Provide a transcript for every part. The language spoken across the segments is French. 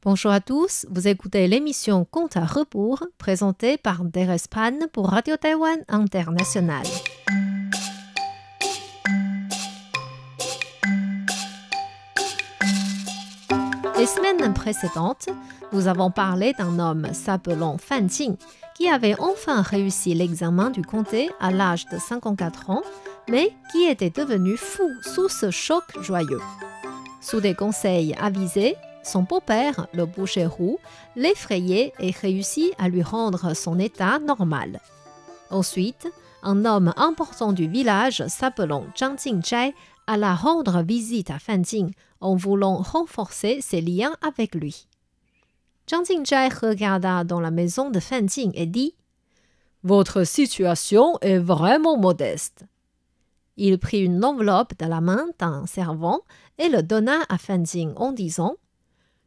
Bonjour à tous, vous écoutez l'émission Compte à rebours présentée par Derespan pour Radio Taïwan International. Les semaines précédentes, nous avons parlé d'un homme s'appelant Fan Jing qui avait enfin réussi l'examen du comté à l'âge de 54 ans, mais qui était devenu fou sous ce choc joyeux. Sous des conseils avisés, son beau-père, le boucher roux, l'effrayait et réussit à lui rendre son état normal. Ensuite, un homme important du village s'appelant Zhang Jingzhai alla rendre visite à Fan Jing en voulant renforcer ses liens avec lui. Zhang Jingzhai regarda dans la maison de Fan Jing et dit « Votre situation est vraiment modeste. » Il prit une enveloppe de la main d'un servant et le donna à Fan Jing en disant «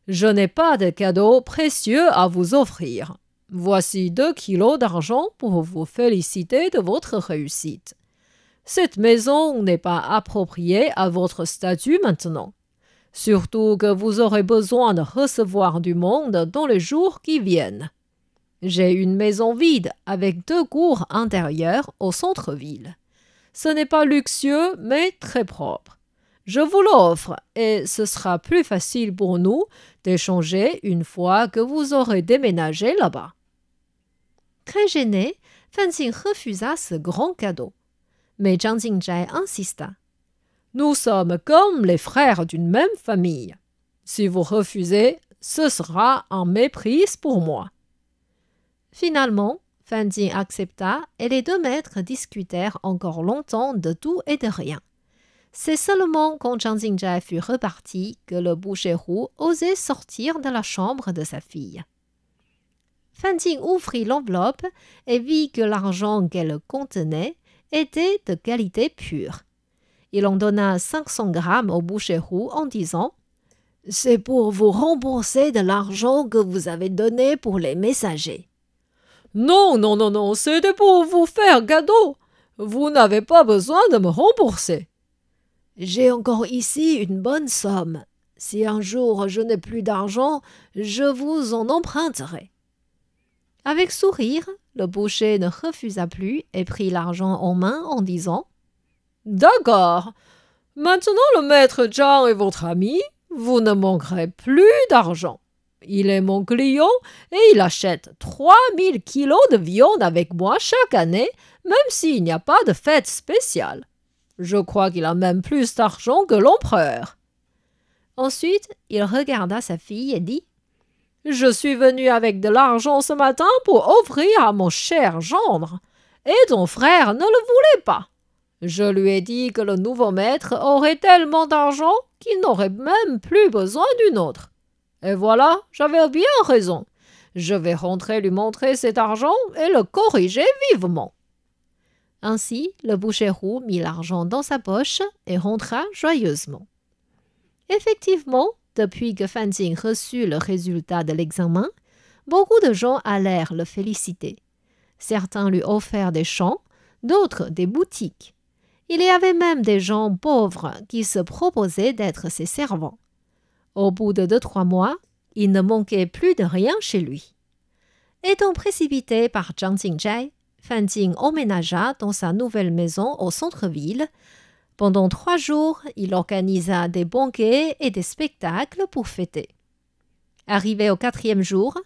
Je n'ai pas de cadeau précieux à vous offrir. Voici 2 kilos d'argent pour vous féliciter de votre réussite. Cette maison n'est pas appropriée à votre statut maintenant. Surtout que vous aurez besoin de recevoir du monde dans les jours qui viennent. J'ai une maison vide avec 2 cours intérieures au centre-ville. Ce n'est pas luxueux, mais très propre. Je vous l'offre et ce sera plus facile pour nous d'échanger une fois que vous aurez déménagé là-bas. » Très gêné, Fan Jing refusa ce grand cadeau. Mais Zhang Jingzhai insista. « Nous sommes comme les frères d'une même famille. Si vous refusez, ce sera un mépris pour moi. » Finalement, Fan Jing accepta et les 2 maîtres discutèrent encore longtemps de tout et de rien. C'est seulement quand Zhang Jingzhai fut reparti que le boucher roux osait sortir de la chambre de sa fille. Fan Jing ouvrit l'enveloppe et vit que l'argent qu'elle contenait était de qualité pure. Il en donna 500 grammes au boucher roux en disant « C'est pour vous rembourser de l'argent que vous avez donné pour les messagers. »« Non, c'était pour vous faire cadeau. Vous n'avez pas besoin de me rembourser. » « J'ai encore ici une bonne somme. Si un jour je n'ai plus d'argent, je vous en emprunterai. » Avec sourire, le boucher ne refusa plus et prit l'argent en main en disant « D'accord, maintenant le maître Zhang est votre ami, vous ne manquerez plus d'argent. Il est mon client et il achète 3000 kilos de viande avec moi chaque année, même s'il n'y a pas de fête spéciale. Je crois qu'il a même plus d'argent que l'empereur. » Ensuite, il regarda sa fille et dit « Je suis venu avec de l'argent ce matin pour offrir à mon cher gendre, et ton frère ne le voulait pas. Je lui ai dit que le nouveau maître aurait tellement d'argent qu'il n'aurait même plus besoin d'une autre. Et voilà, j'avais bien raison. Je vais rentrer lui montrer cet argent et le corriger vivement. » Ainsi, le boucher roux mit l'argent dans sa poche et rentra joyeusement. Effectivement, depuis que Fan Jing reçut le résultat de l'examen, beaucoup de gens allèrent le féliciter. Certains lui offrirent des champs, d'autres des boutiques. Il y avait même des gens pauvres qui se proposaient d'être ses servants. Au bout de 2-3 mois, il ne manquait plus de rien chez lui. Étant précipité par Zhang Jingzhai, Fan Jing emménagea dans sa nouvelle maison au centre-ville. Pendant 3 jours, il organisa des banquets et des spectacles pour fêter. Arrivé au 4e jour,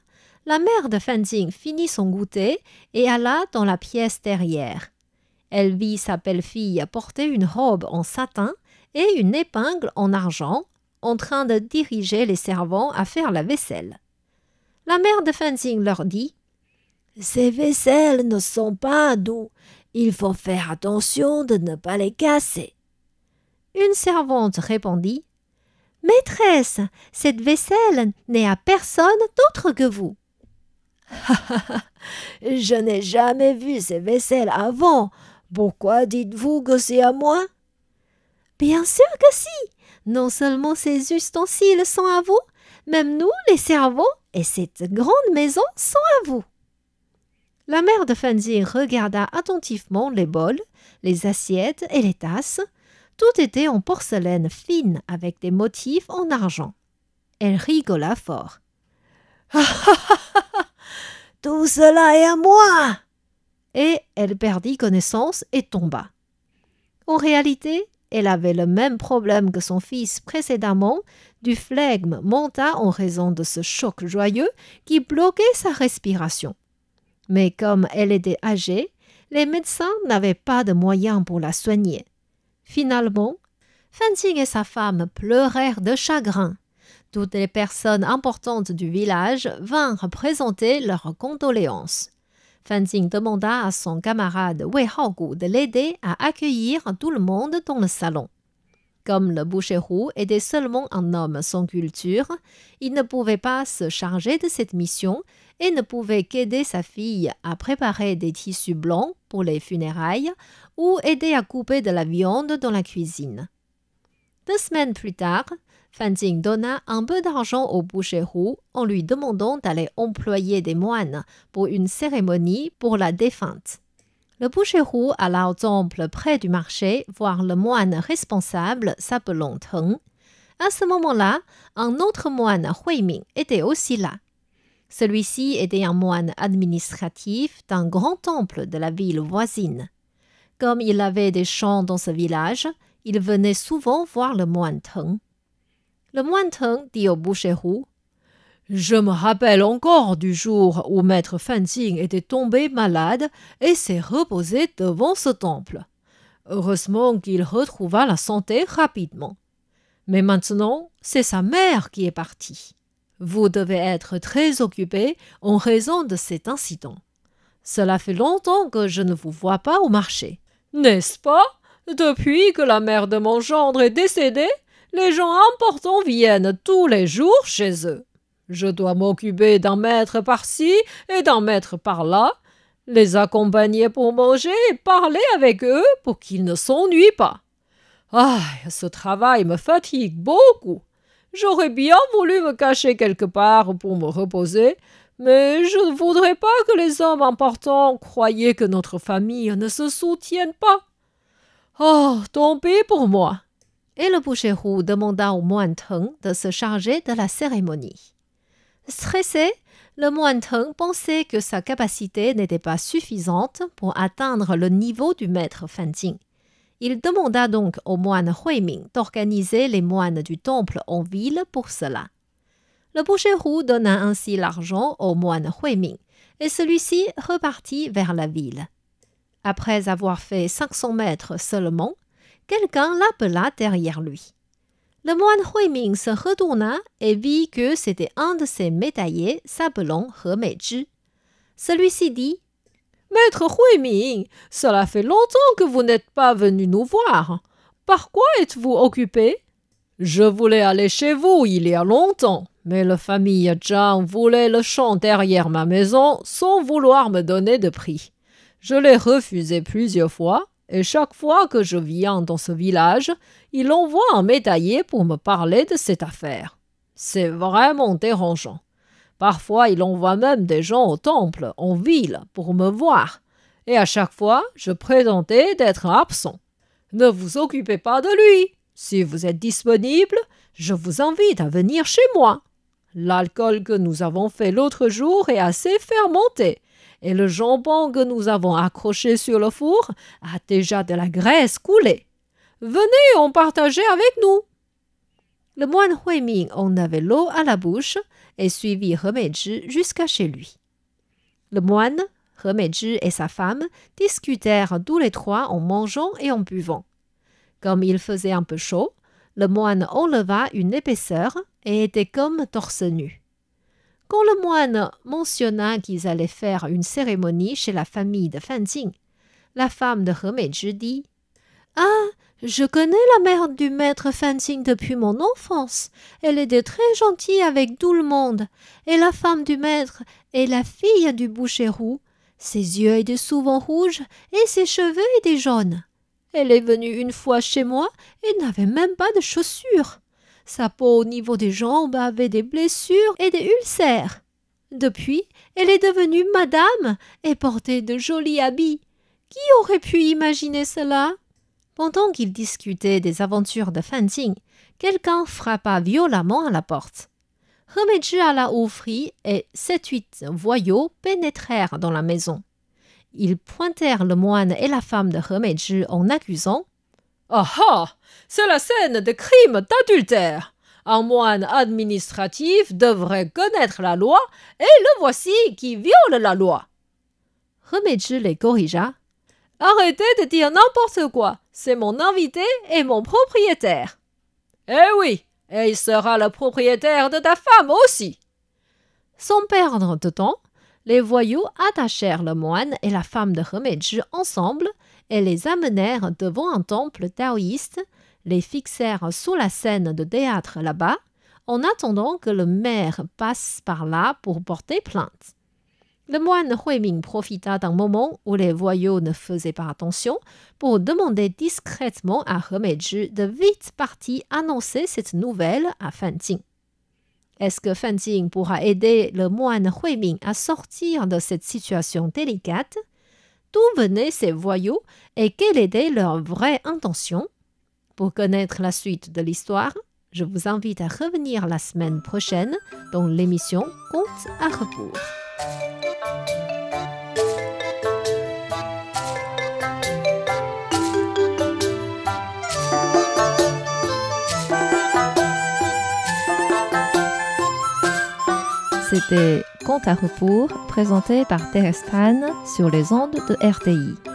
la mère de Fan Jing finit son goûter et alla dans la pièce derrière. Elle vit sa belle-fille porter une robe en satin et une épingle en argent, en train de diriger les servants à faire la vaisselle. La mère de Fan Jing leur dit « Ces vaisselles ne sont pas doux. Il faut faire attention de ne pas les casser. » Une servante répondit « Maîtresse, cette vaisselle n'est à personne d'autre que vous. »« Je n'ai jamais vu ces vaisselles avant. Pourquoi dites-vous que c'est à moi ?»« Bien sûr que si. Non seulement ces ustensiles sont à vous, même nous, les servants, et cette grande maison sont à vous. » La mère de Fan Jing regarda attentivement les bols, les assiettes et les tasses. Tout était en porcelaine fine avec des motifs en argent. Elle rigola fort. Tout cela est à moi !» Et elle perdit connaissance et tomba. En réalité, elle avait le même problème que son fils précédemment, du flegme monta en raison de ce choc joyeux qui bloquait sa respiration. Mais comme elle était âgée, les médecins n'avaient pas de moyens pour la soigner. Finalement, Fanting et sa femme pleurèrent de chagrin. Toutes les personnes importantes du village vinrent présenter leurs condoléances. Fanting demanda à son camarade Wei Haogu de l'aider à accueillir tout le monde dans le salon. Comme le boucher roux était seulement un homme sans culture, il ne pouvait pas se charger de cette mission et ne pouvait qu'aider sa fille à préparer des tissus blancs pour les funérailles ou aider à couper de la viande dans la cuisine. 2 semaines plus tard, Fanting donna un peu d'argent au boucher roux en lui demandant d'aller employer des moines pour une cérémonie pour la défunte. Le boucher roux alla au temple près du marché voir le moine responsable s'appelant Teng. À ce moment-là, un autre moine, Huiming, était aussi là. Celui-ci était un moine administratif d'un grand temple de la ville voisine. Comme il avait des champs dans ce village, il venait souvent voir le moine Teng. Le moine Teng dit au boucher roux: « Je me rappelle encore du jour où maître Fanting était tombé malade et s'est reposé devant ce temple. Heureusement qu'il retrouva la santé rapidement. Mais maintenant, c'est sa mère qui est partie. Vous devez être très occupé en raison de cet incident. Cela fait longtemps que je ne vous vois pas au marché. N'est-ce pas? Depuis que la mère de mon gendre est décédée, les gens importants viennent tous les jours chez eux. Je dois m'occuper d'un maître par-ci et d'un maître par-là, les accompagner pour manger et parler avec eux pour qu'ils ne s'ennuient pas. Ah, ce travail me fatigue beaucoup. J'aurais bien voulu me cacher quelque part pour me reposer, mais je ne voudrais pas que les hommes importants croyaient que notre famille ne se soutienne pas. Oh, tant pis pour moi. » Et le boucher roux demanda au moine Teng de se charger de la cérémonie. Stressé, le moine Teng pensait que sa capacité n'était pas suffisante pour atteindre le niveau du maître Fanting. Il demanda donc au moine Huiming d'organiser les moines du temple en ville pour cela. Le boucher roux donna ainsi l'argent au moine Huiming et celui-ci repartit vers la ville. Après avoir fait 500 mètres seulement, quelqu'un l'appela derrière lui. Le moine Huiming se retourna et vit que c'était un de ses métayers s'appelant He Meizhi. Celui-ci dit: « Maître Huiming, cela fait longtemps que vous n'êtes pas venu nous voir. Par quoi êtes-vous occupé? Je voulais aller chez vous il y a longtemps, mais la famille Zhang voulait le champ derrière ma maison sans vouloir me donner de prix. Je l'ai refusé plusieurs fois, et chaque fois que je viens dans ce village, il envoie un métayer pour me parler de cette affaire. C'est vraiment dérangeant. Parfois, il envoie même des gens au temple, en ville, pour me voir. Et à chaque fois, je prétendais d'être absent. Ne vous occupez pas de lui. Si vous êtes disponible, je vous invite à venir chez moi. L'alcool que nous avons fait l'autre jour est assez fermenté, et le jambon que nous avons accroché sur le four a déjà de la graisse coulée. Venez en partager avec nous. » Le moine Huiming en avait l'eau à la bouche et suivit He Meizhi jusqu'à chez lui. Le moine, He Meizhi et sa femme discutèrent tous les trois en mangeant et en buvant. Comme il faisait un peu chaud, le moine enleva une épaisseur et était comme torse nu. Quand le moine mentionna qu'ils allaient faire une cérémonie chez la famille de Fanting, la femme de He Meizhi dit: « Ah, je connais la mère du maître Fanting depuis mon enfance. Elle était très gentille avec tout le monde. Et la femme du maître est la fille du boucher roux. Ses yeux étaient souvent rouges et ses cheveux étaient jaunes. Elle est venue une fois chez moi et n'avait même pas de chaussures. Sa peau au niveau des jambes avait des blessures et des ulcères. Depuis, elle est devenue madame et portait de jolis habits. Qui aurait pu imaginer cela? » Pendant qu'ils discutaient des aventures de Fanting, quelqu'un frappa violemment à la porte. He Meizhi alla ouvrir et 7-8 voyous pénétrèrent dans la maison. Ils pointèrent le moine et la femme de He Meizhi en accusant « Ah ah, c'est la scène de crime d'adultère. Un moine administratif devrait connaître la loi et le voici qui viole la loi. » He Meizhi les corrigea. « Arrêtez de dire n'importe quoi, c'est mon invité et mon propriétaire. »« Eh oui, et il sera le propriétaire de ta femme aussi. » Sans perdre de temps, les voyous attachèrent le moine et la femme de He Meizhi ensemble et les amenèrent devant un temple taoïste, les fixèrent sous la scène de théâtre là-bas, en attendant que le maire passe par là pour porter plainte. Le moine Huiming profita d'un moment où les voyous ne faisaient pas attention pour demander discrètement à He Meizhi de vite partir annoncer cette nouvelle à Fan Jing. Est-ce que Fan Jing pourra aider le moine Huiming à sortir de cette situation délicate? D'où venaient ces voyous et quelle était leur vraie intention? Pour connaître la suite de l'histoire, je vous invite à revenir la semaine prochaine dans l'émission Contes à rebours. C'était Contes à rebours présenté par Thérèse Tan sur les ondes de RTI.